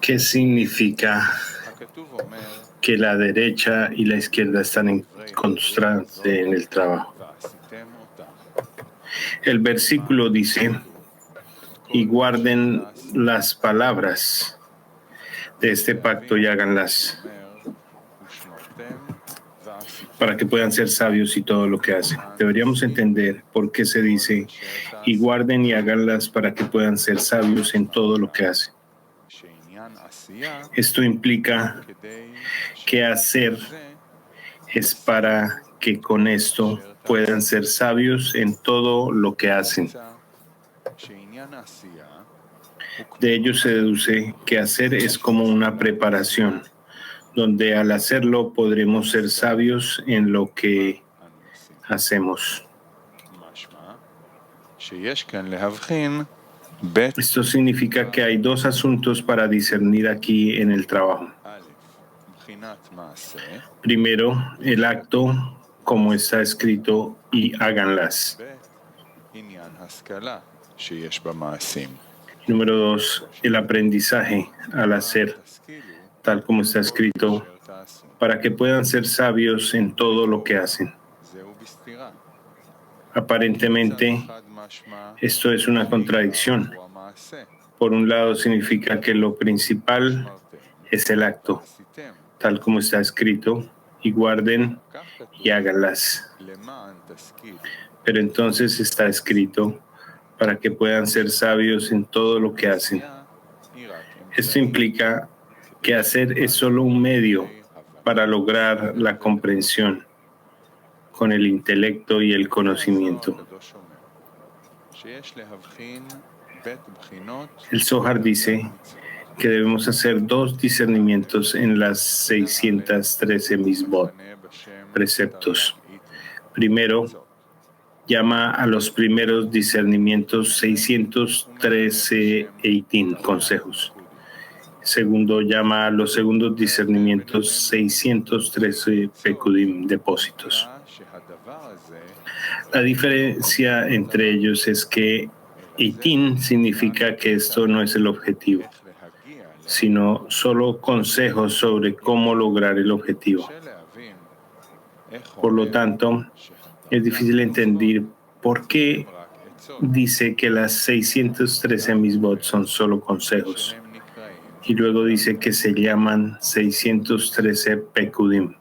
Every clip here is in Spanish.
¿Qué significa que la derecha y la izquierda están en constante en el trabajo? El versículo dice, y guarden las palabras de este pacto y háganlas para que puedan ser sabios y todo lo que hacen. Deberíamos entender por qué se dice, y guarden y háganlas para que puedan ser sabios en todo lo que hacen. Esto implica que hacer es para que con esto puedan ser sabios en todo lo que hacen. De ello se deduce que hacer es como una preparación, donde al hacerlo podremos ser sabios en lo que hacemos. Esto significa que hay dos asuntos para discernir aquí en el trabajo. Primero, el acto, como está escrito, y háganlas. Número 2, el aprendizaje al hacer, tal como está escrito, para que puedan ser sabios en todo lo que hacen. Aparentemente, esto es una contradicción. Por un lado, significa que lo principal es el acto, tal como está escrito, y guarden y háganlas. Pero entonces está escrito, para que puedan ser sabios en todo lo que hacen. Esto implica que hacer es solo un medio para lograr la comprensión con el intelecto y el conocimiento. El Zohar dice que debemos hacer dos discernimientos en las 613 misbot, preceptos. Primero, llama a los primeros discernimientos 613 eitin, consejos. Segundo, llama a los segundos discernimientos 613 pekudim, depósitos. La diferencia entre ellos es que eitin significa que esto no es el objetivo, sino solo consejos sobre cómo lograr el objetivo. Por lo tanto, es difícil entender por qué dice que las 613 misbot son solo consejos y luego dice que se llaman 613 pekudim,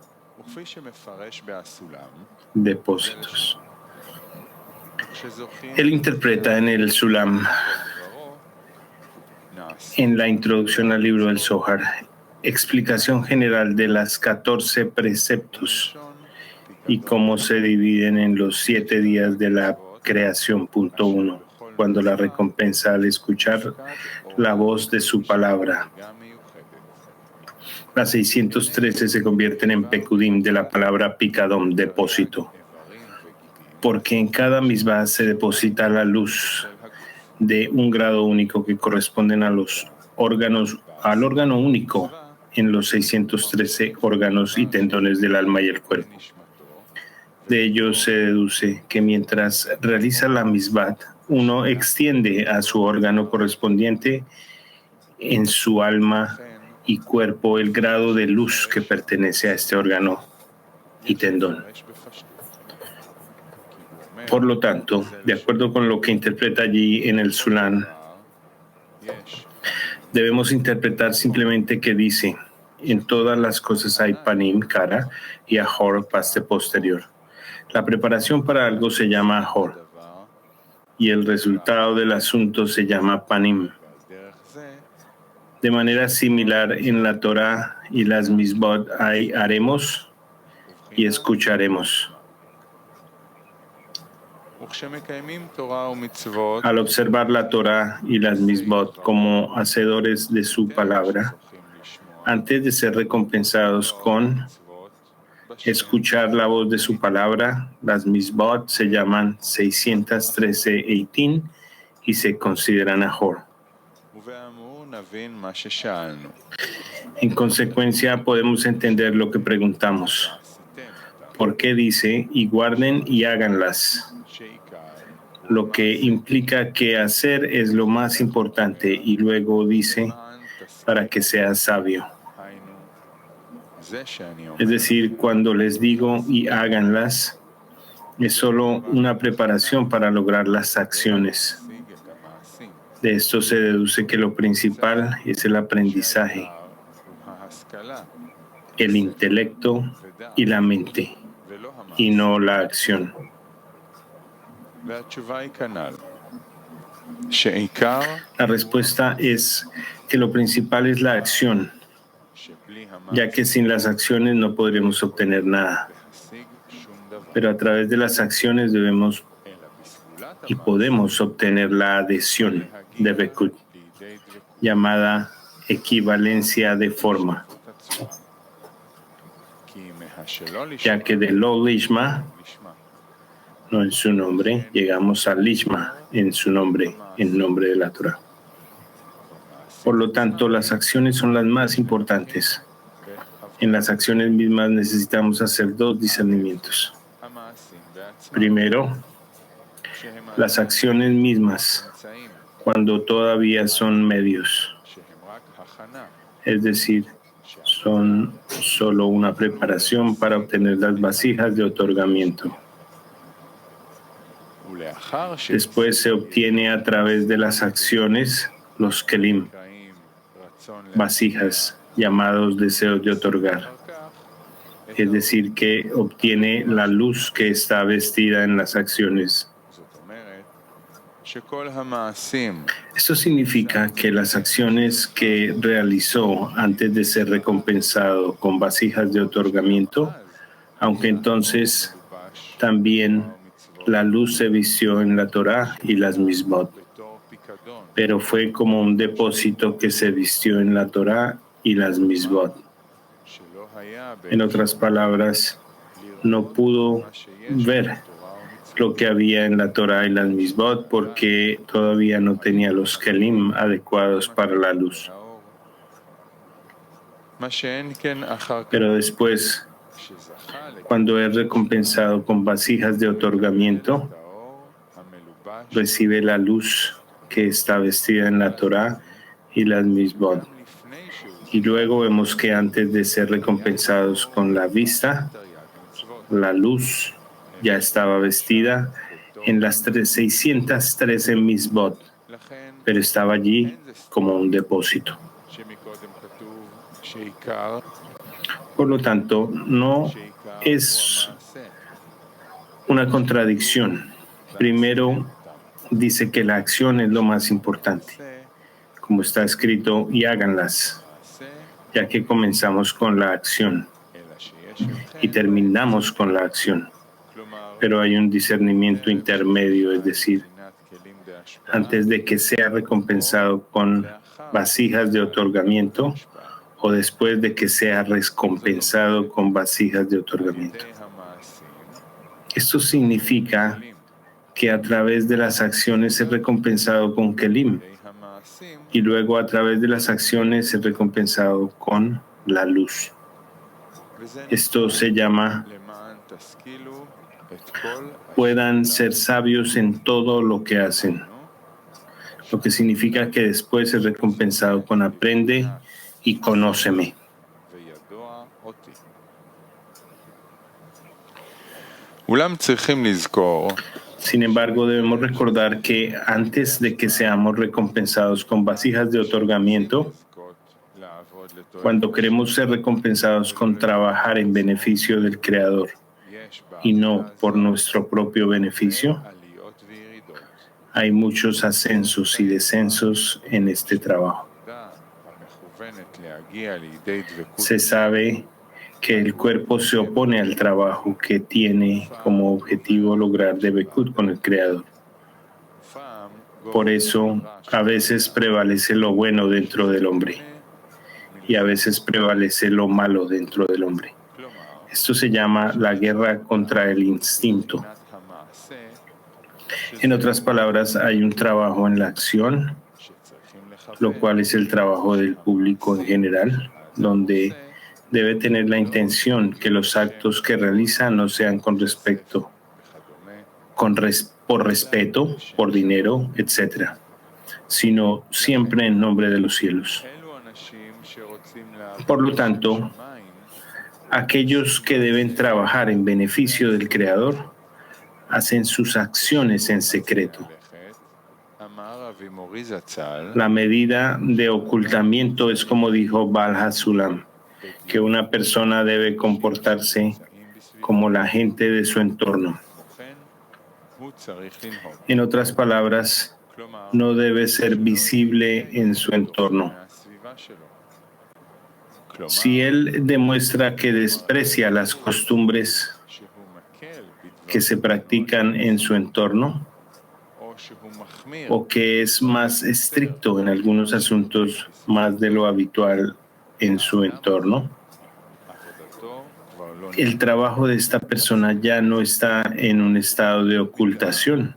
depósitos. Él interpreta en el Sulam, en la introducción al libro del Zohar, explicación general de las 14 preceptos y cómo se dividen en los 7 días de la creación, punto 1, cuando la recompensa al escuchar la voz de su palabra. Las 613 se convierten en pekudim de la palabra pikadom, depósito, porque en cada misma se deposita la luz de un grado único que corresponden a los órganos, al órgano único en los 613 órganos y tendones del alma y el cuerpo. De ello se deduce que mientras realiza la misbat, uno extiende a su órgano correspondiente en su alma y cuerpo el grado de luz que pertenece a este órgano y tendón. Por lo tanto, de acuerdo con lo que interpreta allí en el Sulam, debemos interpretar simplemente que dice, en todas las cosas hay panim, cara, y ahor, parte posterior. La preparación para algo se llama ahor, y el resultado del asunto se llama panim. De manera similar en la Torah y las misbot hay haremos y escucharemos. Al observar la Torah y las misbot como hacedores de su palabra, antes de ser recompensados con escuchar la voz de su palabra, las misbot se llaman 613 eitin y se consideran ahor. En consecuencia, podemos entender lo que preguntamos. ¿Por qué dice, y guarden y háganlas? Lo que implica que hacer es lo más importante, y luego dice, para que seas sabio. Es decir, cuando les digo y háganlas, es solo una preparación para lograr las acciones. De esto se deduce que lo principal es el aprendizaje, el intelecto y la mente, y no la acción. La respuesta es que lo principal es la acción, ya que sin las acciones no podremos obtener nada. Pero a través de las acciones debemos y podemos obtener la adhesión de Bekut, llamada equivalencia de forma, ya que de lo lishma, no en su nombre, llegamos a lishma en su nombre, en nombre de la Torah. Por lo tanto, las acciones son las más importantes. En las acciones mismas necesitamos hacer dos discernimientos. Primero, las acciones mismas, cuando todavía son medios, es decir, son solo una preparación para obtener las vasijas de otorgamiento. Después se obtiene a través de las acciones los kelim, vasijas, llamados deseos de otorgar. Es decir, que obtiene la luz que está vestida en las acciones. Esto significa que las acciones que realizó antes de ser recompensado con vasijas de otorgamiento, aunque entonces también la luz se vistió en la Torah y las misbot, pero fue como un depósito que se vistió en la Torah y las misbot. En otras palabras, no pudo ver lo que había en la Torah y las misbot porque todavía no tenía los kelim adecuados para la luz. Pero después, cuando es recompensado con vasijas de otorgamiento, recibe la luz que está vestida en la Torah y las misbot. Y luego vemos que antes de ser recompensados con la vista, la luz ya estaba vestida en las 613 misbot, pero estaba allí como un depósito. Por lo tanto, no es una contradicción. Primero, dice que la acción es lo más importante, como está escrito, y háganlas, ya que comenzamos con la acción y terminamos con la acción. Pero hay un discernimiento intermedio, es decir, antes de que sea recompensado con vasijas de otorgamiento o después de que sea recompensado con vasijas de otorgamiento. Esto significa que a través de las acciones es recompensado con kelim y luego a través de las acciones es recompensado con la luz. Esto se llama puedan ser sabios en todo lo que hacen, lo que significa que después es recompensado con aprende y conóceme. Sin embargo, debemos recordar que antes de que seamos recompensados con vasijas de otorgamiento, cuando queremos ser recompensados con trabajar en beneficio del Creador y no por nuestro propio beneficio, hay muchos ascensos y descensos en este trabajo. Se sabe que el cuerpo se opone al trabajo que tiene como objetivo lograr Debekut con el Creador. Por eso, a veces prevalece lo bueno dentro del hombre y a veces prevalece lo malo dentro del hombre. Esto se llama la guerra contra el instinto. En otras palabras, hay un trabajo en la acción, lo cual es el trabajo del público en general, donde debe tener la intención que los actos que realiza no sean por respeto, por dinero, etc., sino siempre en nombre de los cielos. Por lo tanto, aquellos que deben trabajar en beneficio del Creador hacen sus acciones en secreto. La medida de ocultamiento es, como dijo Baal HaSulam, que una persona debe comportarse como la gente de su entorno. En otras palabras, no debe ser visible en su entorno. Si él demuestra que desprecia las costumbres que se practican en su entorno, o que es más estricto en algunos asuntos más de lo habitual en su entorno, el trabajo de esta persona ya no está en un estado de ocultación,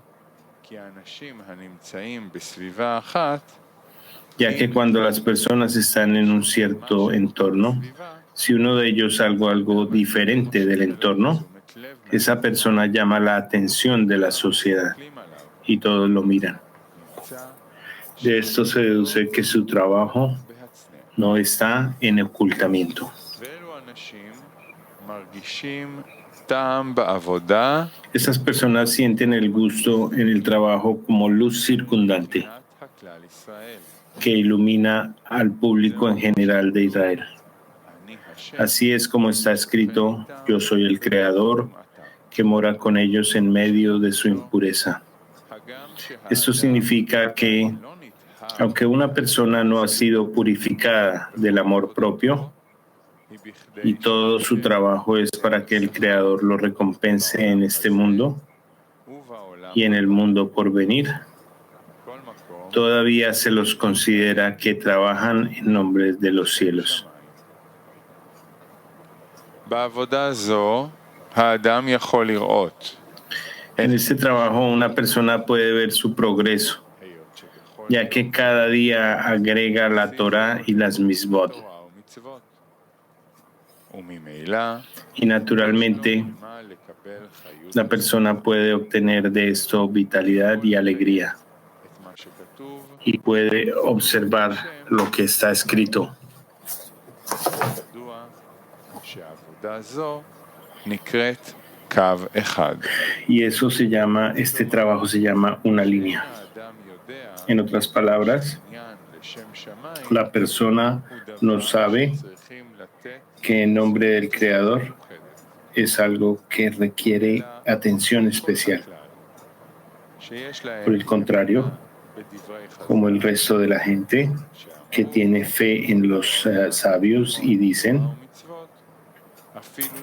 ya que cuando las personas están en un cierto entorno, si uno de ellos hace algo diferente del entorno, esa persona llama la atención de la sociedad y todos lo miran. De esto se deduce que su trabajo no está en ocultamiento. Estas personas sienten el gusto en el trabajo como luz circundante que ilumina al público en general de Israel. Así es como está escrito: yo soy el Creador que mora con ellos en medio de su impureza. Esto significa que, aunque una persona no ha sido purificada del amor propio, y todo su trabajo es para que el Creador lo recompense en este mundo y en el mundo por venir, todavía se los considera que trabajan en nombre de los cielos. En este trabajo una persona puede ver su progreso, ya que cada día agrega la Torah y las Mitzvot. Y naturalmente, la persona puede obtener de esto vitalidad y alegría, y puede observar lo que está escrito. Y eso este trabajo se llama una línea. En otras palabras, la persona no sabe que en nombre del Creador es algo que requiere atención especial. Por el contrario, como el resto de la gente que tiene fe en los sabios y dicen,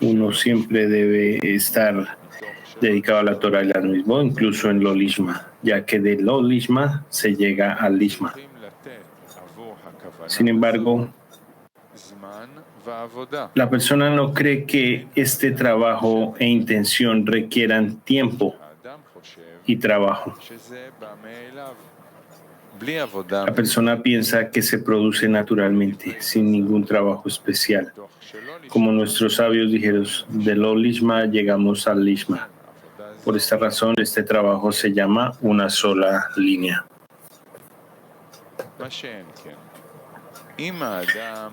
uno siempre debe estar dedicado a la Torah y la Mismo, incluso en lo Lishma, ya que de lo Lishma se llega al Lishma. Sin embargo, la persona no cree que este trabajo e intención requieran tiempo y trabajo. La persona piensa que se produce naturalmente, sin ningún trabajo especial. Como nuestros sabios dijeron, de lo Lishma llegamos al Lishma. Por esta razón, este trabajo se llama una sola línea.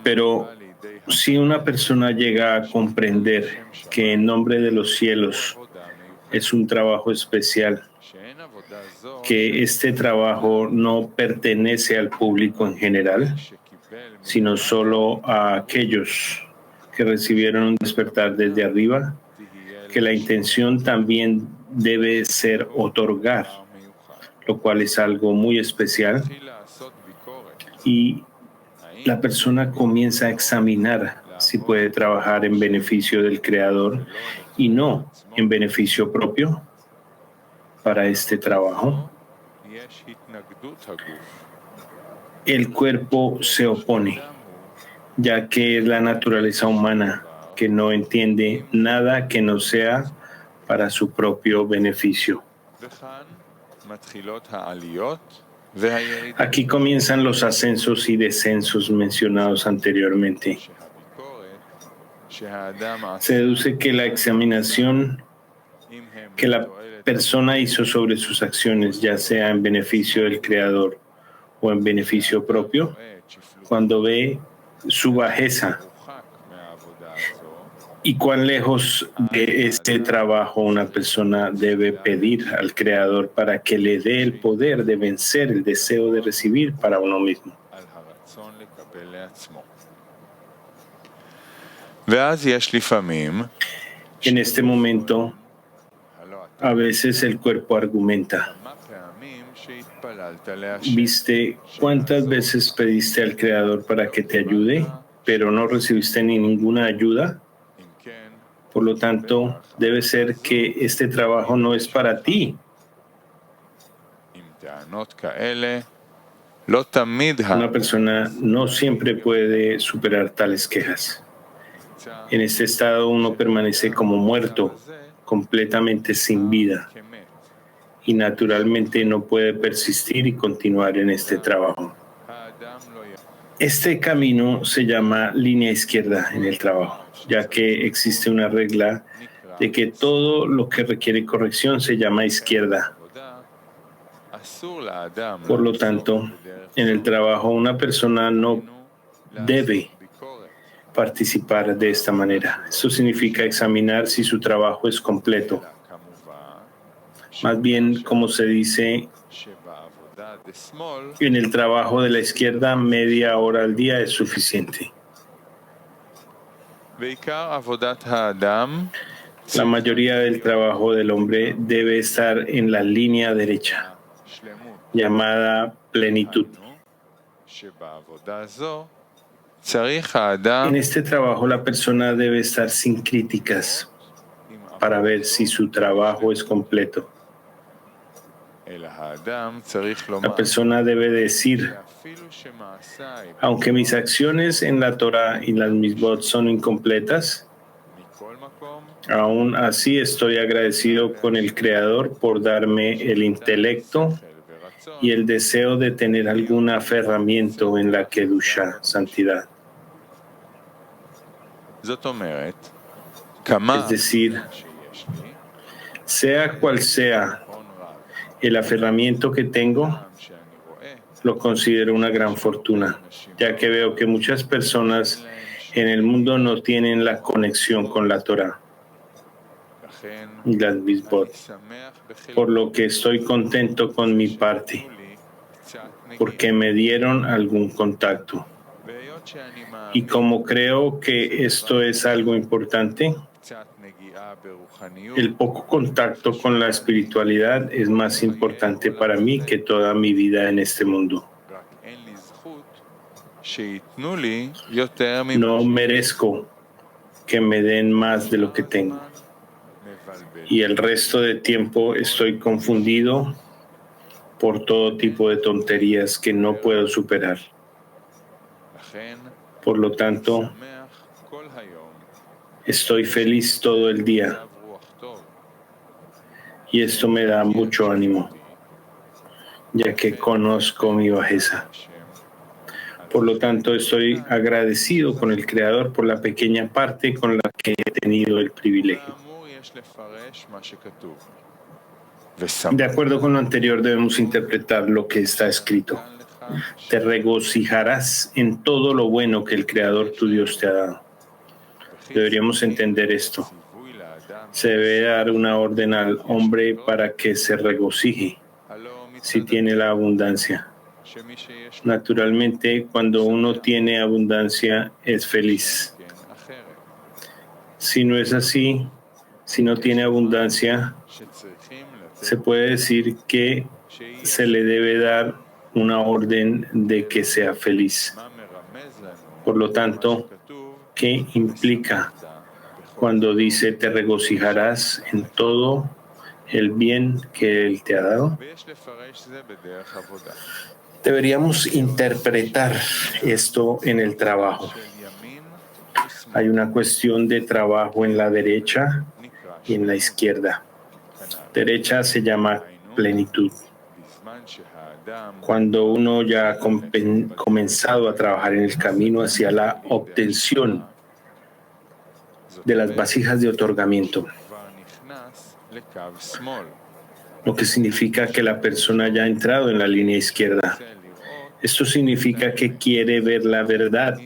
Pero si una persona llega a comprender que en nombre de los cielos es un trabajo especial, que este trabajo no pertenece al público en general, sino solo a aquellos que recibieron un despertar desde arriba, que la intención también debe ser otorgar, lo cual es algo muy especial, y la persona comienza a examinar si puede trabajar en beneficio del Creador y no en beneficio propio para este trabajo. El cuerpo se opone, ya que es la naturaleza humana que no entiende nada que no sea para su propio beneficio. Aquí comienzan los ascensos y descensos mencionados anteriormente. Se deduce que la examinación que la persona hizo sobre sus acciones, ya sea en beneficio del Creador o en beneficio propio, cuando ve su bajeza y cuán lejos de este trabajo una persona debe pedir al Creador para que le dé el poder de vencer el deseo de recibir para uno mismo. En este momento, a veces el cuerpo argumenta: ¿viste cuántas veces pediste al Creador para que te ayude, pero no recibiste ni ninguna ayuda? Por lo tanto, debe ser que este trabajo no es para ti. Una persona no siempre puede superar tales quejas. En este estado uno permanece como muerto, completamente sin vida, y naturalmente no puede persistir y continuar en este trabajo. Este camino se llama línea izquierda en el trabajo, ya que existe una regla de que todo lo que requiere corrección se llama izquierda. Por lo tanto, en el trabajo una persona no debe participar de esta manera. Eso significa examinar si su trabajo es completo. Más bien, como se dice, en el trabajo de la izquierda, media hora al día es suficiente. La mayoría del trabajo del hombre debe estar en la línea derecha, llamada plenitud. En este trabajo la persona debe estar sin críticas para ver si su trabajo es completo. La persona debe decir: aunque mis acciones en la Torah y las misbot son incompletas, aún así estoy agradecido con el Creador por darme el intelecto y el deseo de tener algún aferramiento en la Kedusha, santidad. Es decir, sea cual sea el aferramiento que tengo, lo considero una gran fortuna, ya que veo que muchas personas en el mundo no tienen la conexión con la Torah y las misbot, por lo que estoy contento con mi parte, porque me dieron algún contacto. Y como creo que esto es algo importante, el poco contacto con la espiritualidad es más importante para mí que toda mi vida en este mundo. No merezco que me den más de lo que tengo. Y el resto de tiempo estoy confundido por todo tipo de tonterías que no puedo superar. Por lo tanto, estoy feliz todo el día. Y esto me da mucho ánimo, ya que conozco mi bajeza. Por lo tanto, estoy agradecido con el Creador por la pequeña parte con la que he tenido el privilegio. De acuerdo con lo anterior, debemos interpretar lo que está escrito. Te regocijarás en todo lo bueno que el Creador tu Dios te ha dado. Deberíamos entender esto. Se debe dar una orden al hombre para que se regocije si tiene la abundancia. Naturalmente, cuando uno tiene abundancia, es feliz. Si no es así, si no tiene abundancia, se puede decir que se le debe dar una orden de que sea feliz. Por lo tanto, ¿qué implica cuando dice te regocijarás en todo el bien que Él te ha dado? Deberíamos interpretar esto en el trabajo. Hay una cuestión de trabajo en la derecha y en la izquierda. Derecha se llama plenitud. Cuando uno ya ha comenzado a trabajar en el camino hacia la obtención de las vasijas de otorgamiento, lo que significa que la persona ya ha entrado en la línea izquierda. Esto significa que quiere ver la verdad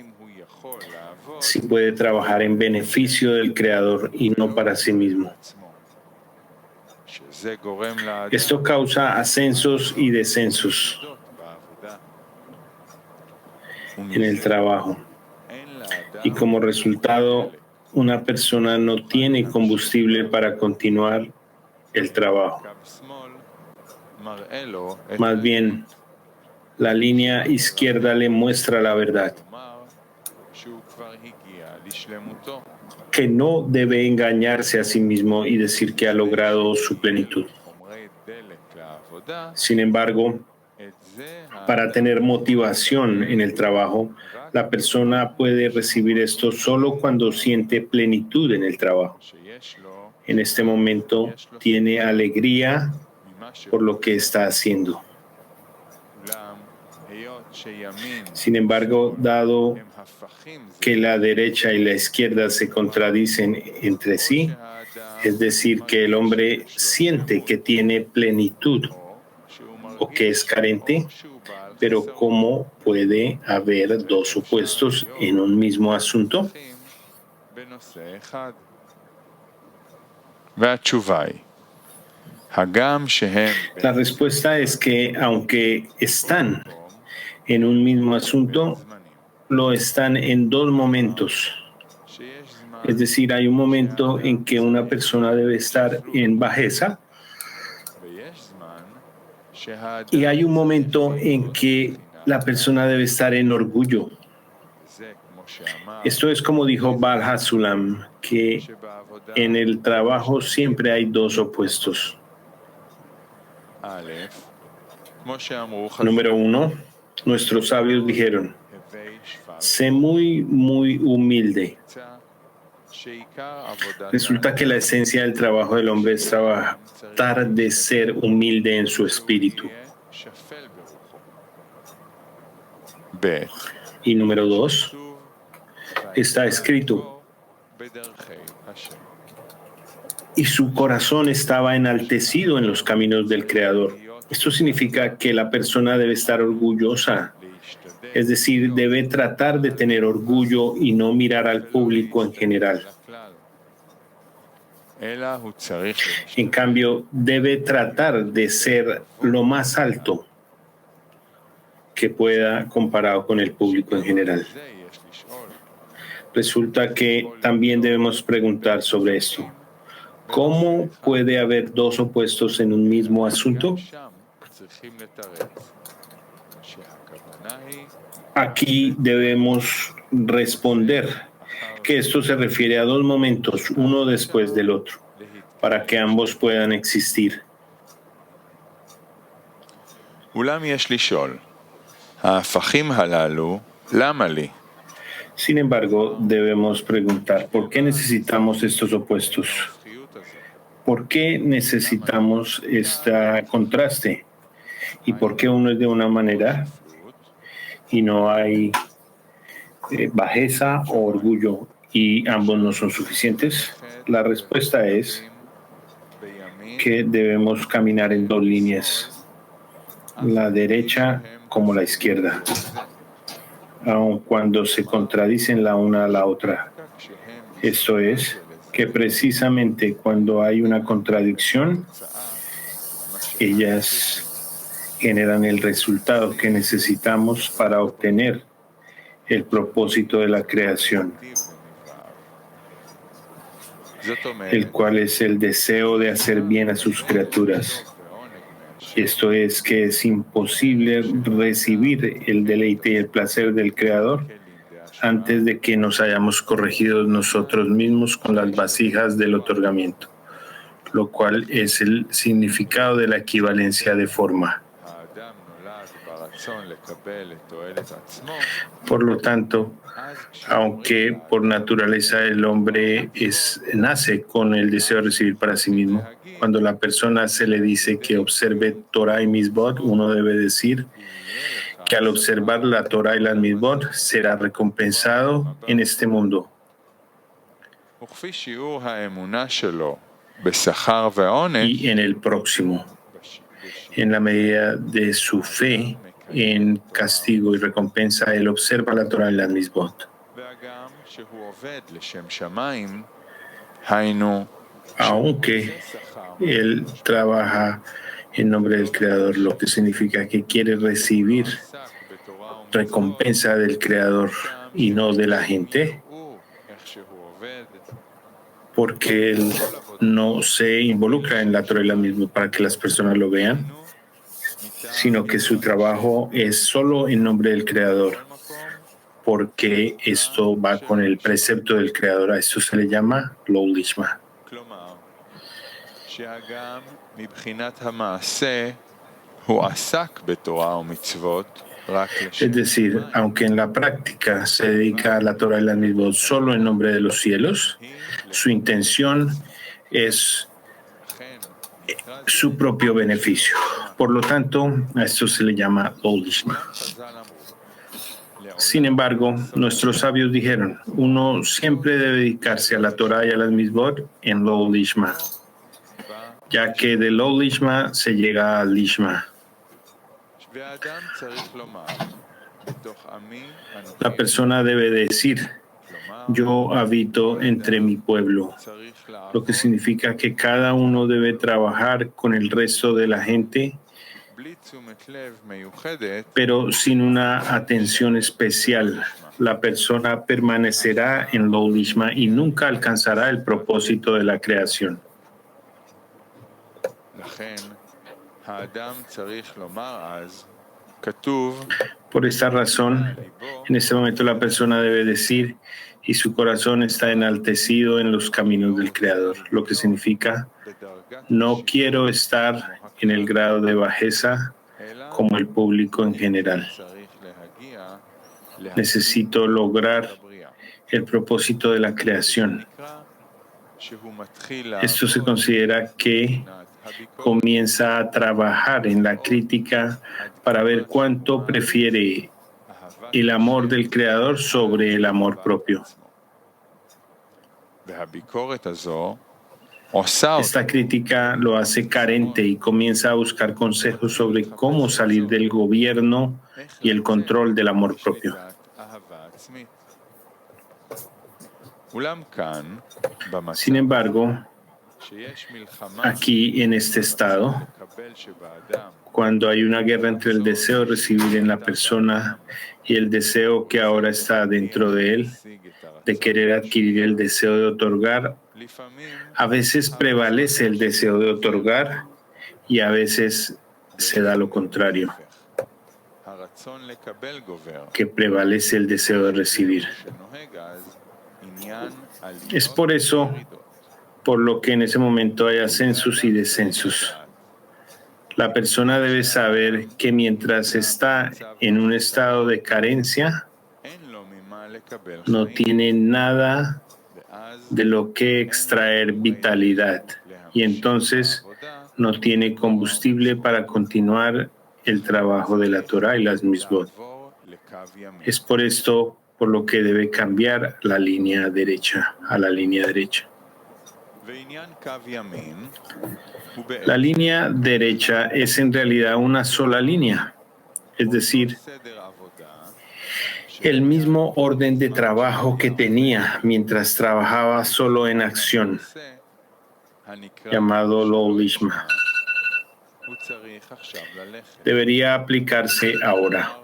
si puede trabajar en beneficio del Creador y no para sí mismo. Esto causa ascensos y descensos en el trabajo. Y como resultado, una persona no tiene combustible para continuar el trabajo. Más bien, la línea izquierda le muestra la verdad, que no debe engañarse a sí mismo y decir que ha logrado su plenitud. Sin embargo, para tener motivación en el trabajo, la persona puede recibir esto solo cuando siente plenitud en el trabajo. En este momento tiene alegría por lo que está haciendo. Sin embargo, dado que la derecha y la izquierda se contradicen entre sí, es decir, que el hombre siente que tiene plenitud o que es carente, pero ¿cómo puede haber dos opuestos en un mismo asunto? La respuesta es que aunque están en un mismo asunto, lo están en dos momentos. Es decir, hay un momento en que una persona debe estar en bajeza y hay un momento en que la persona debe estar en orgullo. Esto es como dijo Baal HaSulam, que en el trabajo siempre hay dos opuestos. Número uno, nuestros sabios dijeron, sé muy humilde. Resulta que la esencia del trabajo del hombre es tratar de ser humilde en su espíritu. Y número dos, está escrito, y su corazón estaba enaltecido en los caminos del Creador. Esto significa que la persona debe estar orgullosa, es decir, debe tratar de tener orgullo y no mirar al público en general. En cambio, debe tratar de ser lo más alto que pueda comparado con el público en general. Resulta que también debemos preguntar sobre esto. ¿Cómo puede haber dos opuestos en un mismo asunto? Aquí debemos responder que esto se refiere a dos momentos, uno después del otro, para que ambos puedan existir. Sin embargo, debemos preguntar, ¿por qué necesitamos estos opuestos? ¿Por qué necesitamos este contraste? ¿Y por qué uno es de una manera y no hay bajeza o orgullo y ambos no son suficientes? La respuesta es que debemos caminar en dos líneas, la derecha como la izquierda, aun cuando se contradicen la una a la otra. Esto es, que precisamente cuando hay una contradicción, ellas generan el resultado que necesitamos para obtener el propósito de la creación, el cual es el deseo de hacer bien a sus criaturas. Esto es que es imposible recibir el deleite y el placer del Creador antes de que nos hayamos corregido nosotros mismos con las vasijas del otorgamiento, lo cual es el significado de la equivalencia de forma. Por lo tanto, aunque por naturaleza el hombre nace con el deseo de recibir para sí mismo, cuando la persona se le dice que observe Torah y Mitzvot, uno debe decir que al observar la Torah y las Mitzvot será recompensado en este mundo. Y en el próximo, en la medida de su fe en castigo y recompensa, él observa la Torah y las Mitzvot. aunque él trabaja en nombre del Creador, lo que significa que quiere recibir recompensa del Creador y no de la gente, porque él no se involucra en la Torah mismo para que las personas lo vean, sino que su trabajo es solo en nombre del Creador, porque esto va con el precepto del Creador. A esto se le llama lo lishma. Es decir, aunque en la práctica se dedica a la Torah y las mitzvot solo en nombre de los cielos, su intención es su propio beneficio. Por lo tanto, a esto se le llama lo lishma. Sin embargo, nuestros sabios dijeron, uno siempre debe dedicarse a la Torah y a las mitzvot en lo lishma, ya que de lo lishma se llega al lishma. La persona debe decir, yo habito entre mi pueblo, lo que significa que cada uno debe trabajar con el resto de la gente, pero sin una atención especial. La persona permanecerá en lo lishma y nunca alcanzará el propósito de la creación. Por esta razón, en este momento la persona debe decir, y su corazón está enaltecido en los caminos del Creador, lo que significa, no quiero estar en el grado de bajeza como el público en general. Necesito lograr el propósito de la creación. Esto se considera que comienza a trabajar en la crítica para ver cuánto prefiere el amor del Creador sobre el amor propio. Esta crítica lo hace carente y comienza a buscar consejos sobre cómo salir del gobierno y el control del amor propio. Sin embargo, aquí en este estado, cuando hay una guerra entre el deseo de recibir en la persona y el deseo que ahora está dentro de él, de querer adquirir el deseo de otorgar, a veces prevalece el deseo de otorgar y a veces se da lo contrario, que prevalece el deseo de recibir. Es por eso por lo que en ese momento hay ascensos y descensos. La persona debe saber que mientras está en un estado de carencia, no tiene nada de lo que extraer vitalidad y entonces no tiene combustible para continuar el trabajo de la Torah y las mitzvot. Es por esto por lo que debe cambiar la línea derecha a la línea derecha. La línea derecha es en realidad una sola línea, es decir, el mismo orden de trabajo que tenía mientras trabajaba solo en acción, llamado lo lishma, debería aplicarse ahora.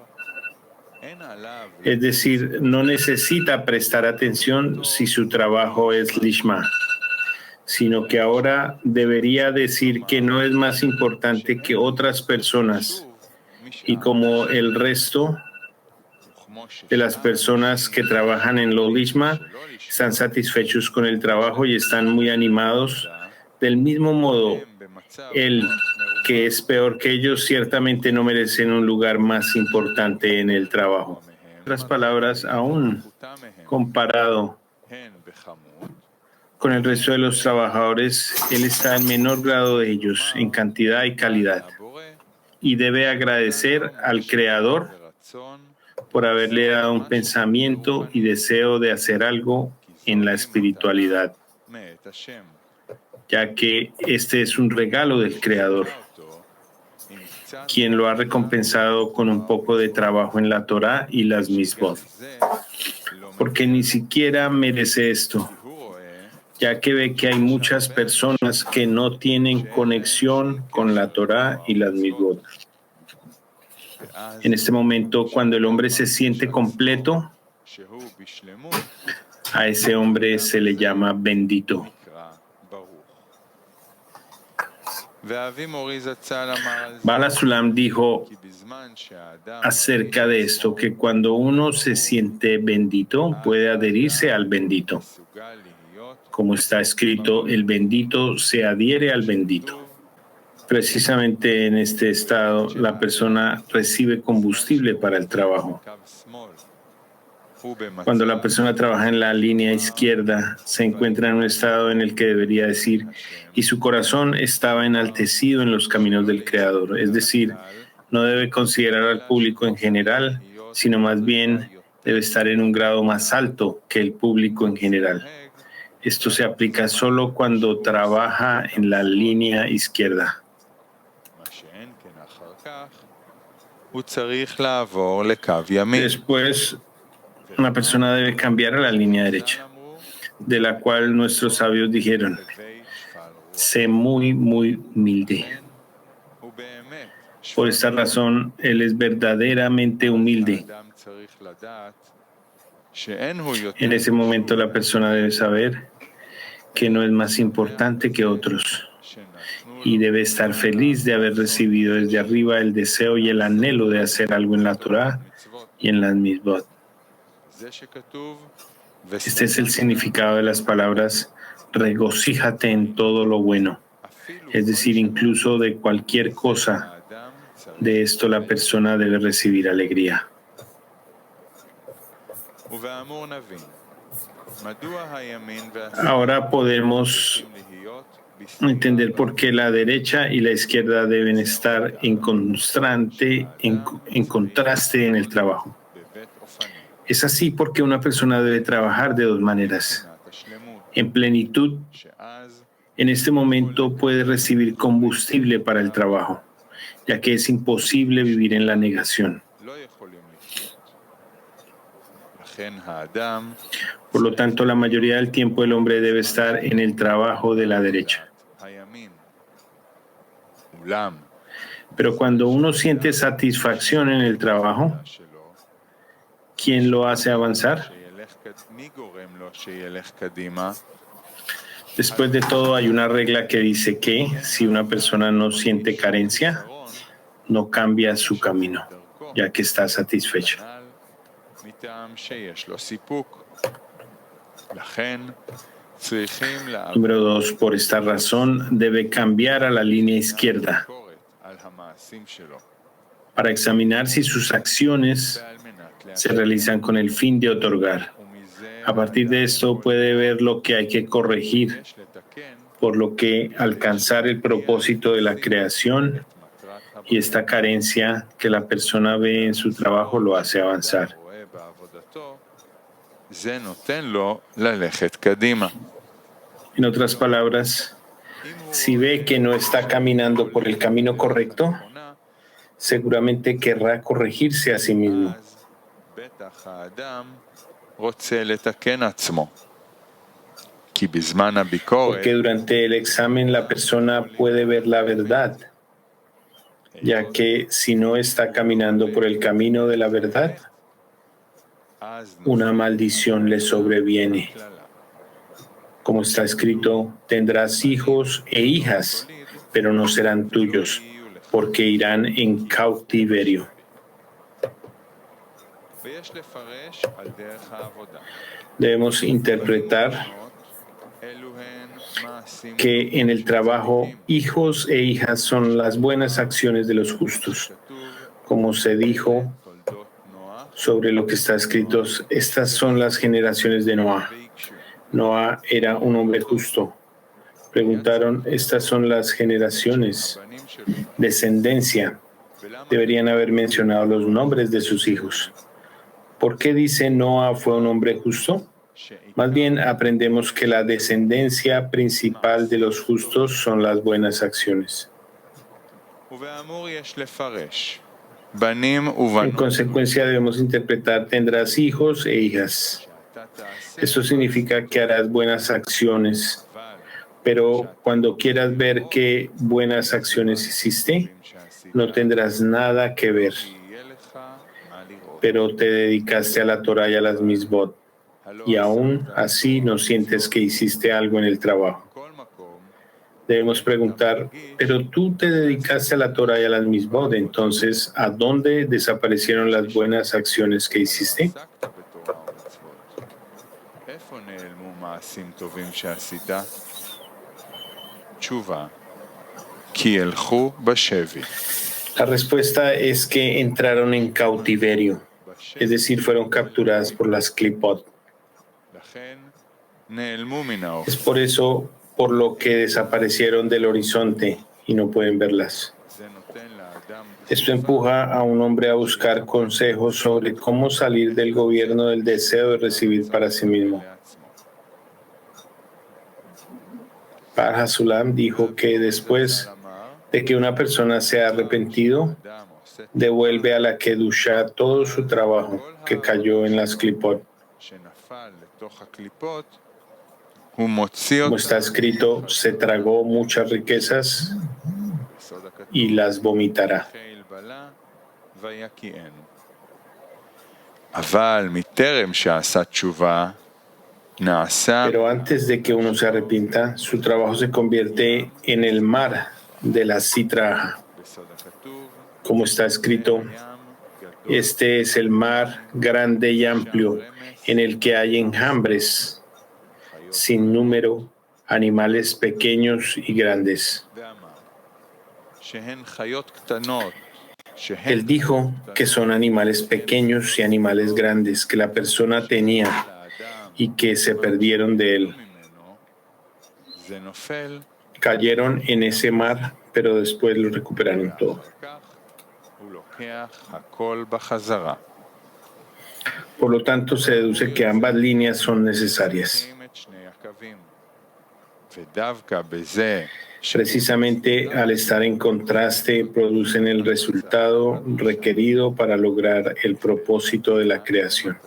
Es decir, no necesita prestar atención si su trabajo es lishma, sino que ahora debería decir que no es más importante que otras personas y como el resto de las personas que trabajan en lo lishma están satisfechos con el trabajo y están muy animados. Del mismo modo, él, que es peor que ellos, ciertamente no merecen un lugar más importante en el trabajo. En otras palabras, aún comparado con el resto de los trabajadores, él está en menor grado de ellos en cantidad y calidad y debe agradecer al Creador por haberle dado un pensamiento y deseo de hacer algo en la espiritualidad, ya que este es un regalo del Creador, quien lo ha recompensado con un poco de trabajo en la Torah y las mitzvot. porque ni siquiera merece esto, ya que ve que hay muchas personas que no tienen conexión con la Torá y las mitzvot. En este momento, cuando el hombre se siente completo, a ese hombre se le llama bendito. Bala Sulam dijo acerca de esto que cuando uno se siente bendito, puede adherirse al bendito. Como está escrito, el bendito se adhiere al bendito. Precisamente en este estado, la persona recibe combustible para el trabajo. Cuando la persona trabaja en la línea izquierda, se encuentra en un estado en el que debería decir, y su corazón estaba enaltecido en los caminos del Creador. Es decir, no debe considerar al público en general, sino más bien debe estar en un grado más alto que el público en general. Esto se aplica solo cuando trabaja en la línea izquierda. Después, una persona debe cambiar a la línea derecha, de la cual nuestros sabios dijeron, sé muy, muy humilde. Por esta razón, él es verdaderamente humilde. En ese momento, la persona debe saber que no es más importante que otros y debe estar feliz de haber recibido desde arriba el deseo y el anhelo de hacer algo en la Torá y en las mitzvot. Este es el significado de las palabras regocíjate en todo lo bueno, es decir, incluso de cualquier cosa. De esto la persona debe recibir alegría. Ahora podemos entender por qué la derecha y la izquierda deben estar en contraste en el trabajo. Es así porque una persona debe trabajar de dos maneras. En plenitud, en este momento puede recibir combustible para el trabajo, ya que es imposible vivir en la negación. Por lo tanto, la mayoría del tiempo el hombre debe estar en el trabajo de la derecha. Pero cuando uno siente satisfacción en el trabajo, ¿quién lo hace avanzar? Después de todo, hay una regla que dice que si una persona no siente carencia, no cambia su camino, ya que está satisfecho. Número 2, por esta razón debe cambiar a la línea izquierda para examinar si sus acciones se realizan con el fin de otorgar. A partir de esto puede ver lo que hay que corregir, por lo que alcanzar el propósito de la creación y esta carencia que la persona ve en su trabajo lo hace avanzar. En otras palabras, si ve que no está caminando por el camino correcto, seguramente querrá corregirse a sí mismo. Porque durante el examen la persona puede ver la verdad, ya que si no está caminando por el camino de la verdad, una maldición le sobreviene. Como está escrito, tendrás hijos e hijas, pero no serán tuyos, porque irán en cautiverio. Debemos interpretar que en el trabajo, hijos e hijas son las buenas acciones de los justos. Como se dijo sobre lo que está escrito, estas son las generaciones de Noah. Noah era un hombre justo. Preguntaron, estas son las generaciones, descendencia. Deberían haber mencionado los nombres de sus hijos. ¿Por qué dice Noah fue un hombre justo? Más bien aprendemos que la descendencia principal de los justos son las buenas acciones. En consecuencia debemos interpretar tendrás hijos e hijas. Esto significa que harás buenas acciones, pero cuando quieras ver qué buenas acciones hiciste, no tendrás nada que ver. Pero te dedicaste a la Torah y a las misbot, y aún así no sientes que hiciste algo en el trabajo. Debemos preguntar, pero tú te dedicaste a la Torah y a las misbot, entonces, ¿a dónde desaparecieron las buenas acciones que hiciste? La respuesta es que entraron en cautiverio, es decir, fueron capturadas por las clipot. Es por eso por lo que desaparecieron del horizonte y no pueden verlas. Esto empuja a un hombre a buscar consejos sobre cómo salir del gobierno del deseo de recibir para sí mismo. Par Hasulam dijo que después de que una persona se ha arrepentido, devuelve a la Kedusha todo su trabajo que cayó en las clipot. Como está escrito, se tragó muchas riquezas y las vomitará. Pero antes de que uno se arrepienta, su trabajo se convierte en el mar de la Sitra. Como está escrito, este es el mar grande y amplio en el que hay enjambres sin número, animales pequeños y grandes. Él dijo que son animales pequeños y animales grandes que la persona tenía y que se perdieron de él. Cayeron en ese mar, pero después lo recuperaron todo. Por lo tanto, se deduce que ambas líneas son necesarias. Precisamente al estar en contraste, producen el resultado requerido para lograr el propósito de la creación,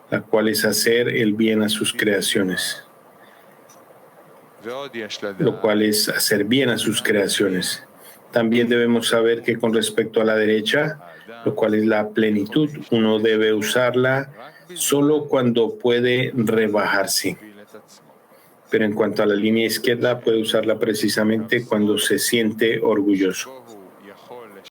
la cual es hacer el bien a sus creaciones. También debemos saber que con respecto a la derecha, lo cual es la plenitud, uno debe usarla solo cuando puede rebajarse. Pero en cuanto a la línea izquierda, puede usarla precisamente cuando se siente orgulloso.